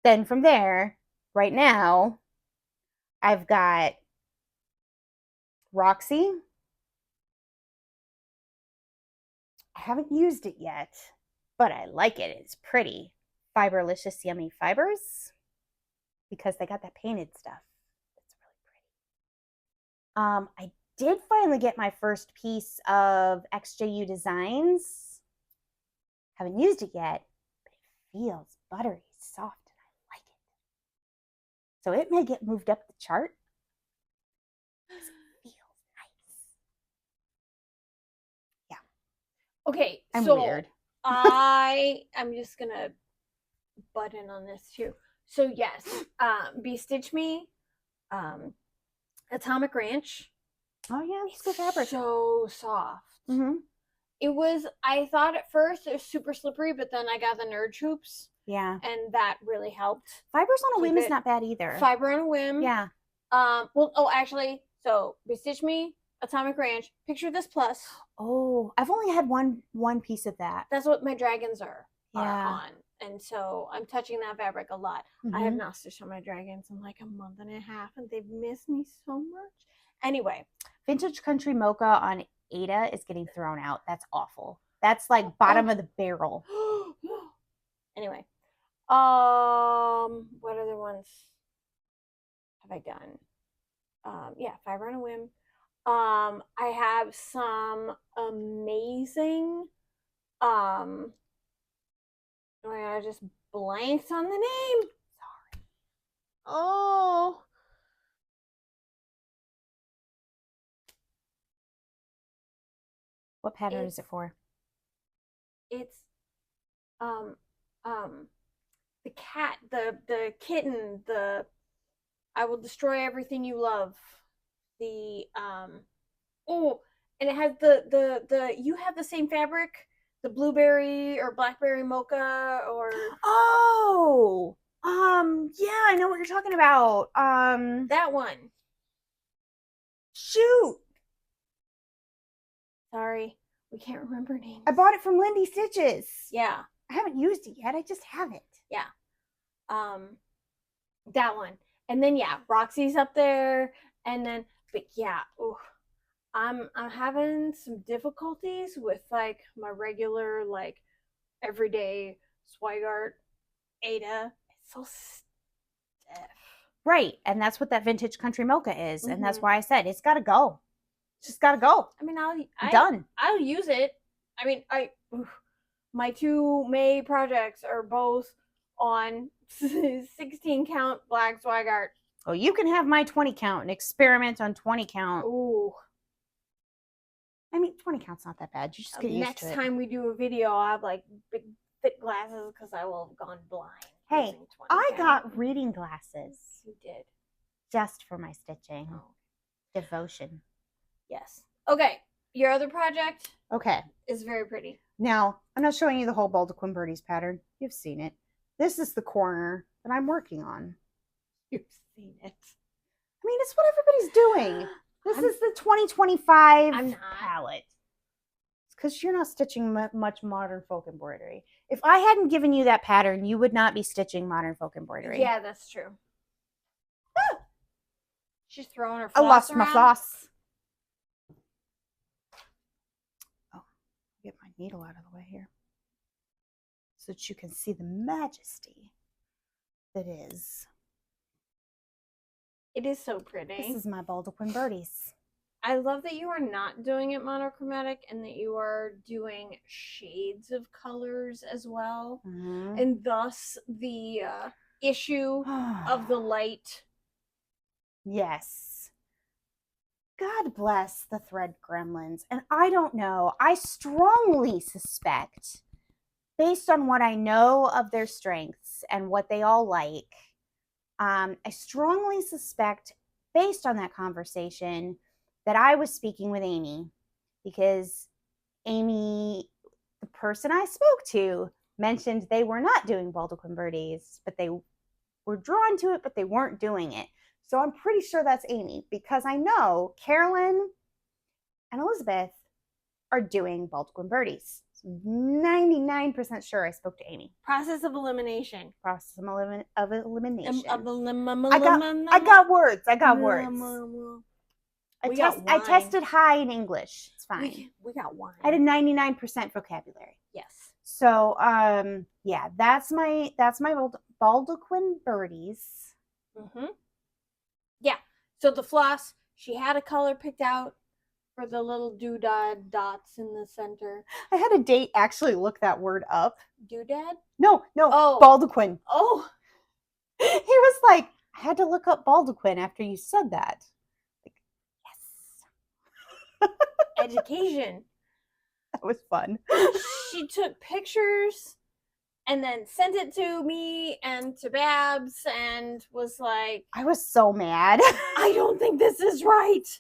C: then from there, right now, I've got Roxy. I haven't used it yet, but I like it. It's pretty. Fiberlicious Yummy Fibers, because they got that painted stuff. It's really pretty. I did finally get my first piece of XJU Designs. Haven't used it yet, but it feels buttery soft and I like it. So it may get moved up the chart. It feels nice. Yeah.
D: Okay,
C: I'm
D: so
C: weird.
D: I'm just gonna butt in on this too. So yes, BeStitchMe, Atomic Ranch.
C: Oh yeah, it's good fabric.
D: So soft.
C: Mm-hmm.
D: It was. I thought at first it was super slippery, but then I got the nerd hoops.
C: Yeah,
D: and that really helped.
C: Fibers on a Whim is not bad either.
D: Fiber on a Whim.
C: Yeah.
D: Actually, so BeStitchMe, Atomic Ranch. Picture this plus.
C: Oh, I've only had one piece of that.
D: That's what my dragons are
C: Yeah.
D: on. And so I'm touching that fabric a lot. I have not stitched on my dragons in like a month and a half, and they've missed me so much. Anyway.
C: Vintage Country Mocha on Aida is getting thrown out. That's awful. That's like bottom of the barrel.
D: Anyway, what other ones have I done? Yeah, Fiber on a Whim. I have some amazing. Oh my God, I just blanked on the name. Sorry. Oh.
C: What pattern is it for?
D: It's the cat, the kitten, the I will destroy everything you love. The and it has the you have the same fabric, the blueberry or blackberry mocha or
C: yeah, I know what you're talking about.
D: that one.
C: Shoot.
D: Sorry, we can't remember names.
C: I bought it from Lindy Stitches.
D: Yeah.
C: I haven't used it yet. I just have it.
D: Yeah. That one. And then yeah, Roxy's up there. And then but yeah, ooh, I'm having some difficulties with like my regular like everyday Zweigart Aida. It's so stiff.
C: Right. And that's what that vintage country mocha is. And that's why I said it's gotta go. It's just gotta go.
D: I mean
C: done.
D: I'll use it. I mean my 2 May projects are both on 16 count black Zweigart.
C: Oh, you can have my 20 count and experiment on 20 count.
D: Ooh.
C: I mean, 20 count's not that bad. You just get used to it.
D: Next time we do a video, I'll have like big thick glasses because I will have gone blind.
C: Hey, I got reading glasses.
D: You did.
C: Just for my stitching.
D: Oh.
C: Devotion.
D: Yes. Okay. Your other project
C: Okay.
D: is very pretty.
C: Now, I'm not showing you the whole Baldaquin Birdies pattern. You've seen it. This is the corner that I'm working on.
D: You've seen it.
C: I mean, it's what everybody's doing. This is the 2025
D: I'm not.
C: palette. It's because you're not stitching much modern folk embroidery. If I hadn't given you that pattern, you would not be stitching modern folk embroidery.
D: Yeah, that's true. Ah! She's throwing her
C: I
D: floss
C: lost
D: around.
C: my floss. Oh, get my needle out of the way here so that you can see the majesty that is.
D: It is so pretty.
C: This is my Baldaquin Birdies.
D: I love that you are not doing it monochromatic and that you are doing shades of colors as well.
C: Mm-hmm.
D: And thus the issue of the light.
C: Yes. God bless the thread gremlins. And I don't know. I strongly suspect, based on what I know of their strengths and what they all like, I strongly suspect, based on that conversation, that I was speaking with Amy, because Amy, the person I spoke to, mentioned they were not doing Baldaquin Birdies, but they were drawn to it, but they weren't doing it. So I'm pretty sure that's Amy, because I know Carolyn and Elizabeth are doing Baldaquin Birdies. So 99% sure I spoke to Amy.
D: Process of elimination.
C: Process of elimination. I
D: I
C: got words. I got words. I
D: wine.
C: tested high in English. It's fine.
D: We got wine.
C: I had a 99% vocabulary.
D: Yes.
C: So yeah, that's my Baldaquin Birdies.
D: Mm-hmm. Yeah. So the floss, she had a color picked out for the little doodad dots in the center.
C: I had a date actually look that word up.
D: Doodad?
C: No,
D: Oh.
C: Baldaquin.
D: Oh.
C: He was like, I had to look up Baldaquin after you said that. Like, yes.
D: Education.
C: That was fun.
D: She took pictures and then sent it to me and to Babs and was like,
C: I was so mad.
D: I don't think this is right.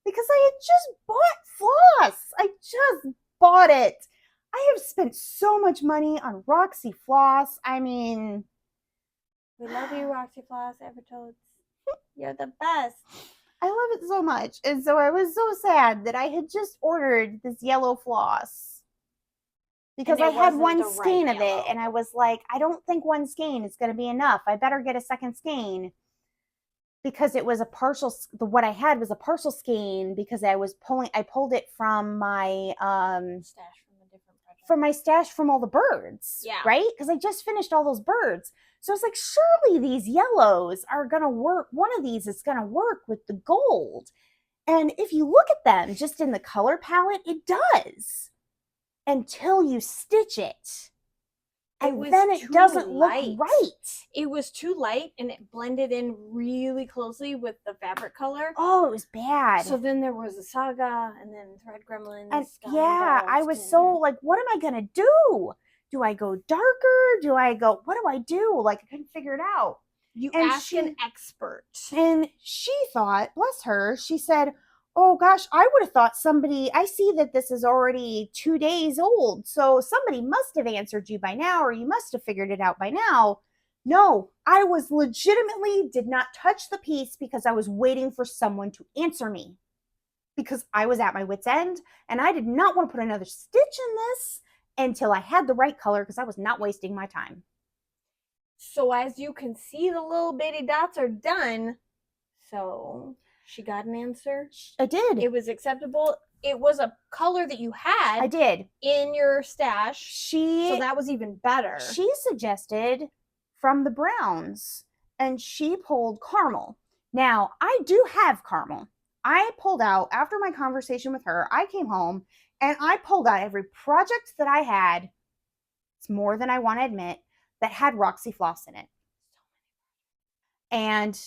C: Because I had just bought floss. I just bought it. I have spent so much money on Roxy Floss. I mean,
D: we love you, Roxy Floss, Evertoads. You're the best.
C: I love it so much. And so I was so sad that I had just ordered this yellow floss. Because I had one skein of it. And I was like, I don't think one skein is going to be enough. I better get a second skein. Because it was a partial, what I had was a partial skein because I pulled it from my,
D: stash from a different
C: from my stash from all the birds.
D: Yeah.
C: Right? Because I just finished all those birds. So it's like, surely these yellows are going to work. One of these is going to work with the gold. And if you look at them just in the color palette, it does. Until you stitch it. And then it doesn't look right.
D: It was too light and it blended in really closely with the fabric color.
C: Oh, it was bad.
D: So then there was a saga and then Thread Gremlins.
C: And yeah, I was so like, what am I going to do? Do I go darker? Do I go, what do I do? Like, I couldn't figure it out.
D: You ask an expert.
C: And she thought, bless her, she said, oh gosh, I would have thought somebody, I see that this is already 2 days old. So somebody must have answered you by now, or you must have figured it out by now. No, I was legitimately did not touch the piece because I was waiting for someone to answer me. Because I was at my wit's end and I did not want to put another stitch in this until I had the right color because I was not wasting my time.
D: So as you can see, the little bitty dots are done. So she got an answer.
C: I did.
D: It was acceptable. It was a color that you had.
C: I did.
D: In your stash. So that was even better.
C: She suggested from the browns and she pulled caramel. Now, I do have caramel. I pulled out, after my conversation with her, I came home and I pulled out every project that I had. It's more than I want to admit, that had Roxy Floss in it. And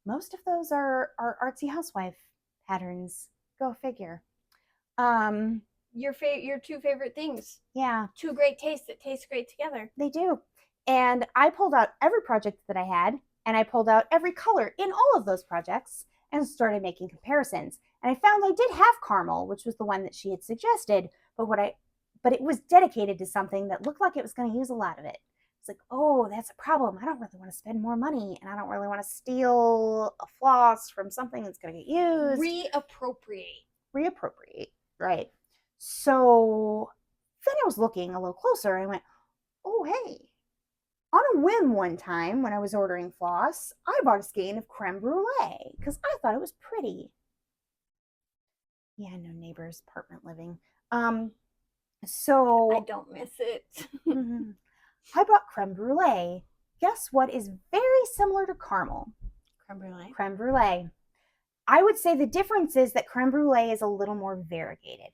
C: most of those are Artsy Housewife patterns. Go figure.
D: Your two favorite things.
C: Yeah.
D: Two great tastes that taste great together.
C: They do. And I pulled out every project that I had, and I pulled out every color in all of those projects and started making comparisons. And I found I did have caramel, which was the one that she had suggested, but it was dedicated to something that looked like it was going to use a lot of it. It's like, oh, that's a problem. I don't really want to spend more money, and I don't really want to steal a floss from something that's going to get used. Reappropriate, right. So then I was looking a little closer, and I went, oh, hey. On a whim one time when I was ordering floss, I bought a skein of creme brulee because I thought it was pretty. Yeah, no neighbors, apartment living. So
D: I don't miss it.
C: I bought creme brulee. Guess what is very similar to caramel?
D: Creme brulee.
C: Creme brulee. I would say the difference is that creme brulee is a little more variegated.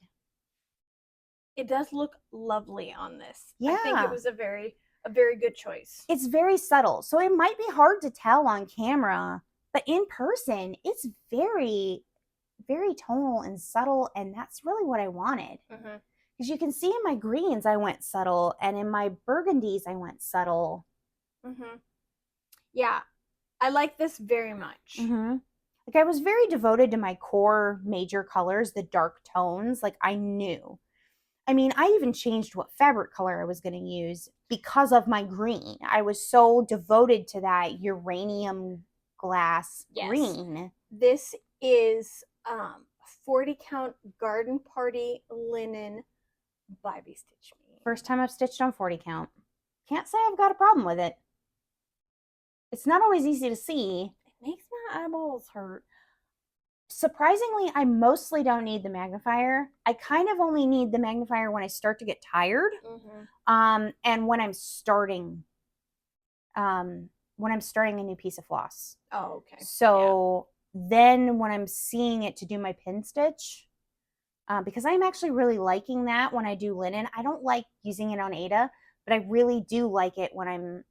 D: It does look lovely on this.
C: Yeah.
D: I think it was a very good choice.
C: It's very subtle. So it might be hard to tell on camera, but in person, it's very, very tonal and subtle. And that's really what I wanted. Because you can see in my greens, I went subtle. And in my burgundies, I went subtle.
D: Yeah. I like this very much.
C: Like I was very devoted to my core major colors, the dark tones. Like I knew. I mean, I even changed what fabric color I was going to use because of my green. I was so devoted to that uranium glass green.
D: This is 40 count garden party linen by BeStitchMe.
C: First time I've stitched on 40 count. Can't say I've got a problem with it. It's not always easy to see.
D: It makes my eyeballs hurt.
C: Surprisingly, I mostly don't need the magnifier. I kind of only need the magnifier when I start to get tired. And when I'm starting a new piece of floss.
D: Oh, okay.
C: So then when I'm seeing it to do my pin stitch, because I'm actually really liking that when I do linen. I don't like using it on Aida, but I really do like it when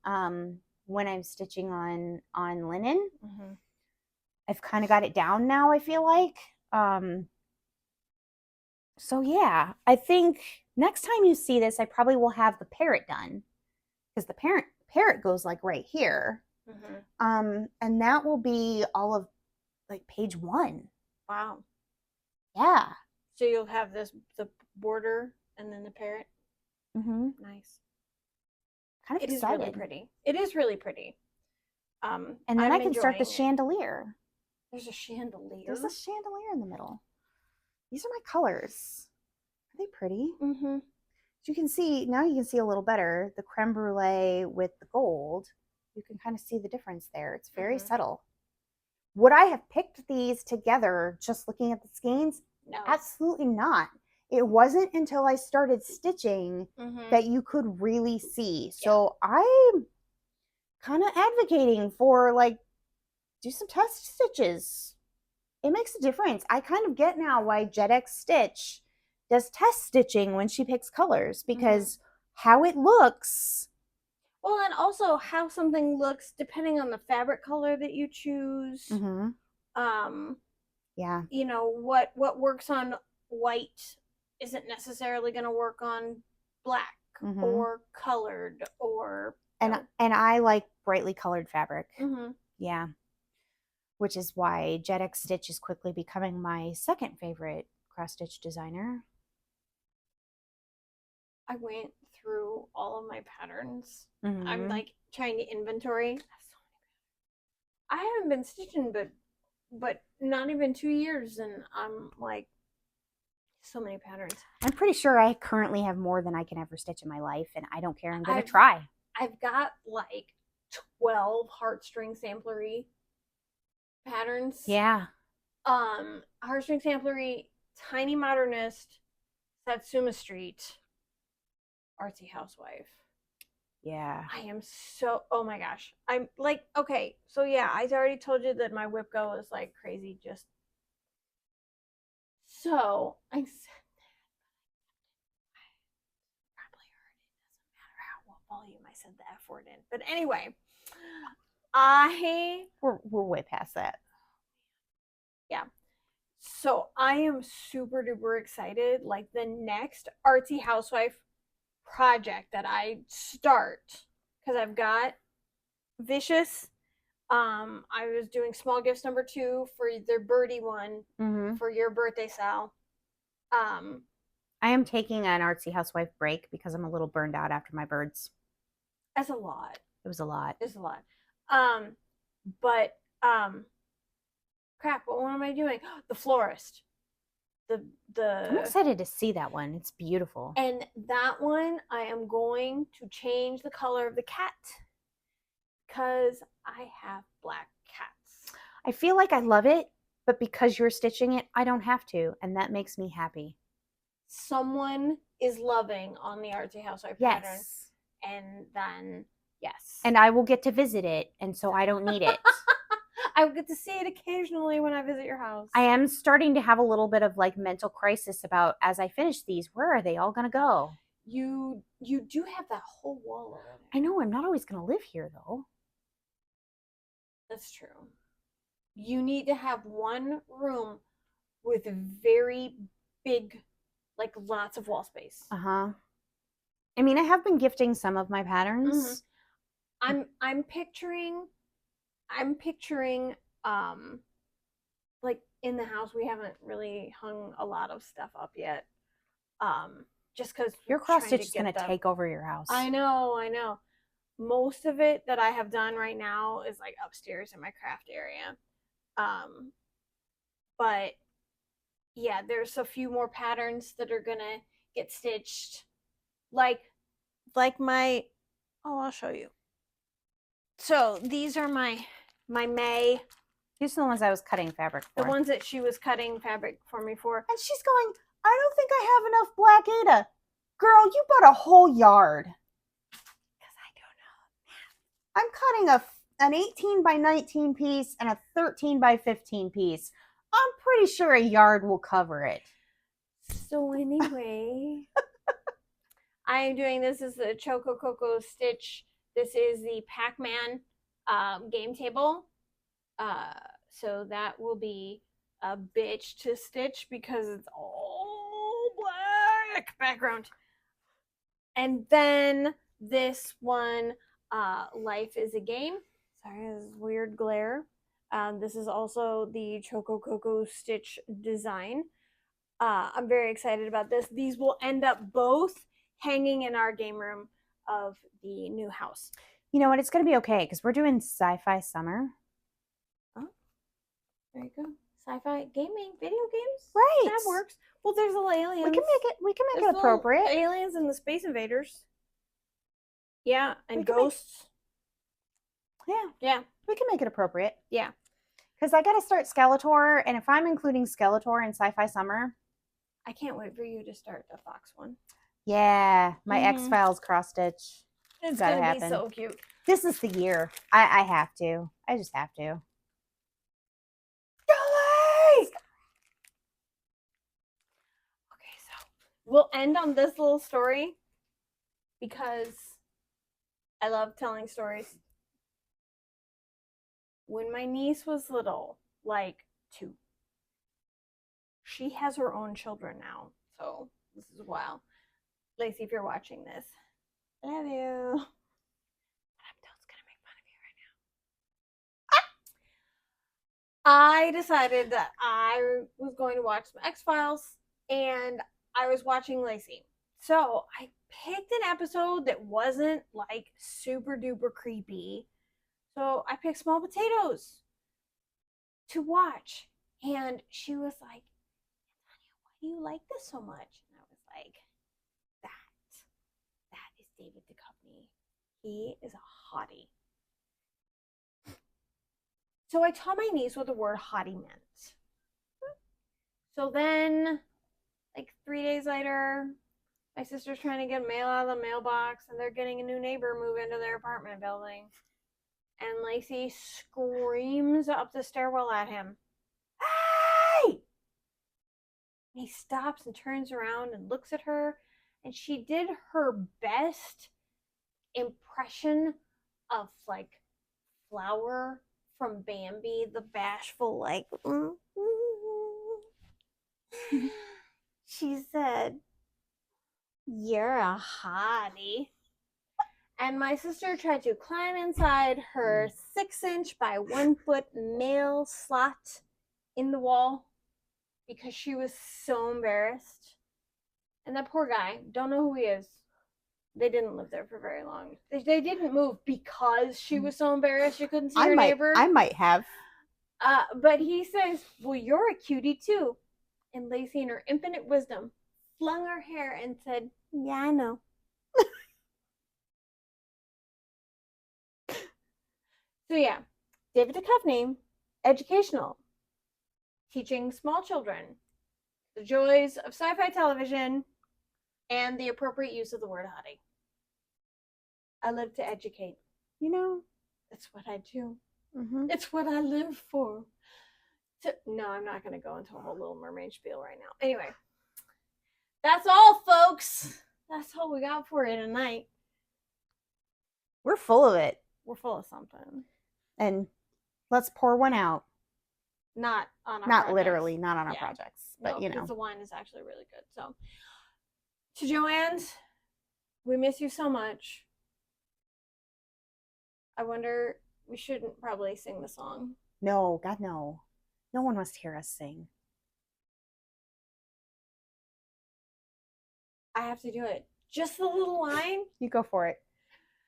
C: I'm stitching on linen. I've kind of got it down now, I feel like. So yeah, I think next time you see this, I probably will have the parrot done because the parrot goes like right here. And that will be all of like page 1.
D: Wow.
C: Yeah.
D: So you'll have the border and then the parrot. Nice.
C: Kind of excited.
D: It is really pretty. It is really pretty.
C: And then I can start the chandelier.
D: There's a chandelier.
C: There's a chandelier in the middle. These are my colors. Are they pretty? As you can see, now you can see a little better. The creme brulee with the gold. You can kind of see the difference there. It's very subtle. Would I have picked these together just looking at the skeins?
D: No.
C: Absolutely not. it wasn't until I started stitching that you could really see. So I'm kind of advocating for like, do some test stitches. It makes a difference. I kind of get now why JetX Stitch does test stitching when she picks colors, because how it looks.
D: Well, and also how something looks depending on the fabric color that you choose.
C: Yeah.
D: You know, what works on white isn't necessarily going to work on black or colored or
C: and I like brightly colored fabric.
D: Mm-hmm.
C: Yeah. Which is why JetX Stitch is quickly becoming my second favorite cross-stitch designer.
D: I went through all of my patterns. I'm like trying to inventory. I haven't been stitching but not even 2 years, and I'm like, so many patterns.
C: I'm pretty sure I currently have more than I can ever stitch in my life, and I don't care. I'm gonna try.
D: I've got like 12 heartstring samplery patterns.
C: Yeah.
D: Heartstring samplery, Tiny Modernist, Satsuma Street, Artsy Housewife.
C: Yeah.
D: I am so, oh my gosh. I'm like, okay, so yeah, I already told you that my whip go is like crazy. Just so I said that, probably heard it. Doesn't matter what volume I said the F word in. But anyway,
C: we're way past that.
D: Yeah. So I am super duper excited. Like the next Artsy Housewife project that I start, because I've got Vicious. I was doing small gifts number 2 for their birdie one for your birthday, Sal.
C: I am taking an Artsy Housewife break because I'm a little burned out after my birds.
D: That's a lot.
C: It was a lot.
D: It's a lot. Crap, what one am I doing? The Florist.
C: I'm excited to see that one. It's beautiful.
D: And that one, I am going to change the color of the cat because I have black cats.
C: I feel like I love it, but because you're stitching it, I don't have to, and that makes me happy.
D: Someone is loving on the Artsy Housewife pattern, and then
C: and I will get to visit it, and so I don't need it.
D: I will get to see it occasionally when I visit your house.
C: I am starting to have a little bit of like mental crisis about, as I finish these, where are they all gonna go?
D: You do have that whole wall over there.
C: I know, I'm not always gonna live here though.
D: That's true. You need to have one room with very big, like lots of wall space.
C: I mean, I have been gifting some of my patterns.
D: I'm picturing like in the house we haven't really hung a lot of stuff up yet. Just because
C: your cross stitch is gonna take over your house.
D: I know. Most of it that I have done right now is like upstairs in my craft area. But yeah, there's a few more patterns that are gonna get stitched. Like my, I'll show you. So these are my May.
C: These are the ones I was cutting fabric for.
D: The ones that she was cutting fabric for me for.
C: And she's going, I don't think I have enough black Aida. Girl, you bought a whole yard. Because I don't know. I'm cutting an 18 by 19 piece and a 13 by 15 piece. I'm pretty sure a yard will cover it.
D: So anyway, I am doing this as the Choco Coco Stitch. This is the Pac-Man game table. So that will be a bitch to stitch because it's all black background. And then this one, Life is a Game. Sorry, this is weird glare. This is also the Choco Coco Stitch design. I'm very excited about this. These will end up both hanging in our game room of the new house.
C: You know what? It's going to be okay because we're doing sci-fi summer.
D: Oh, there you go. Sci-fi gaming, video games.
C: Right.
D: That works. Well, there's little aliens.
C: We can make it appropriate.
D: Aliens and the Space Invaders. Yeah, and ghosts. Yeah.
C: We can make it appropriate.
D: Yeah.
C: Because I got to start Skeletor, and if I'm including Skeletor in sci-fi summer,
D: I can't wait for you to start the Fox one.
C: Yeah, my
D: Mhm.
C: X-Files cross-stitch.
D: It's
C: Gotta
D: gonna
C: happen.
D: be so cute.
C: This is the year. I have to. I just have to.
D: Okay, so we'll end on this little story because I love telling stories. When my niece was little, like 2, she has her own children now. So this is wild. Lacey, if you're watching this, I love you. Toad's gonna make fun of you right now. I decided that I was going to watch some X-Files, and I was watching Lacey. So I picked an episode that wasn't like super duper creepy. So I picked Small Potatoes to watch. And she was like, Tonia, why do you like this so much? And I was like, that is David Duchovny. He is a hottie. So I taught my niece what the word hottie meant. So then, like 3 days later, my sister's trying to get mail out of the mailbox, and they're getting a new neighbor move into their apartment building. And Lacey screams up the stairwell at him, "Hey!" And he stops and turns around and looks at her, and she did her best impression of like Flower from Bambi, the bashful, like, She said, "You're a hottie." And my sister tried to climb inside her 6-inch by 1-foot mail slot in the wall because she was so embarrassed. And that poor guy, don't know who he is. They didn't live there for very long. They didn't move because she was so embarrassed she couldn't see her neighbor.
C: I might have.
D: But he says, "Well, you're a cutie too." And Lacey, in her infinite wisdom, flung her hair and said, "Yeah, I know." So yeah, David Duchovny, educational, teaching small children the joys of sci-fi television and the appropriate use of the word hottie. I live to educate.
C: You know,
D: That's what I do.
C: mm-hmm.
D: It's what I live for. No, I'm not going to go into a whole Little Mermaid spiel right now. Anyway, that's all, folks. That's all we got for you tonight.
C: We're full of it.
D: We're full of something.
C: And let's pour one out.
D: Not on our
C: Not
D: projects.
C: literally, not on our
D: Yeah.
C: projects. But,
D: No,
C: you know.
D: because the wine is actually really good. So, to Joanne's, we miss you so much. I wonder, we shouldn't probably sing the song.
C: No, God, no. No one wants to hear us sing.
D: I have to do it. Just the little line.
C: You go for it.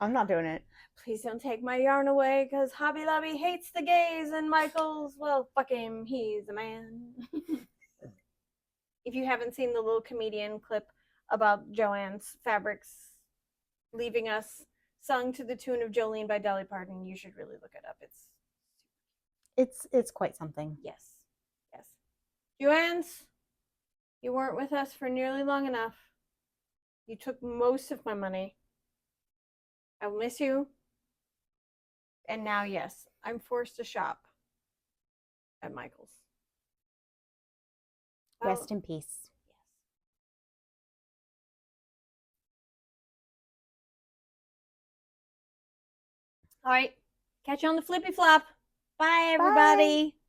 C: I'm not doing it.
D: Please don't take my yarn away, because Hobby Lobby hates the gays, and Michael's, well, fuck him, he's a man. If you haven't seen the little comedian clip about Joanne's fabrics leaving us, sung to the tune of Jolene by Dolly Parton, you should really look it up.
C: It's quite something.
D: Yes. Joanne's, you weren't with us for nearly long enough. You took most of my money. I will miss you. And now, yes, I'm forced to shop at Michael's.
C: Rest in peace.
D: Yes. All right. Catch you on the flippy flop. Bye, everybody.
C: Bye.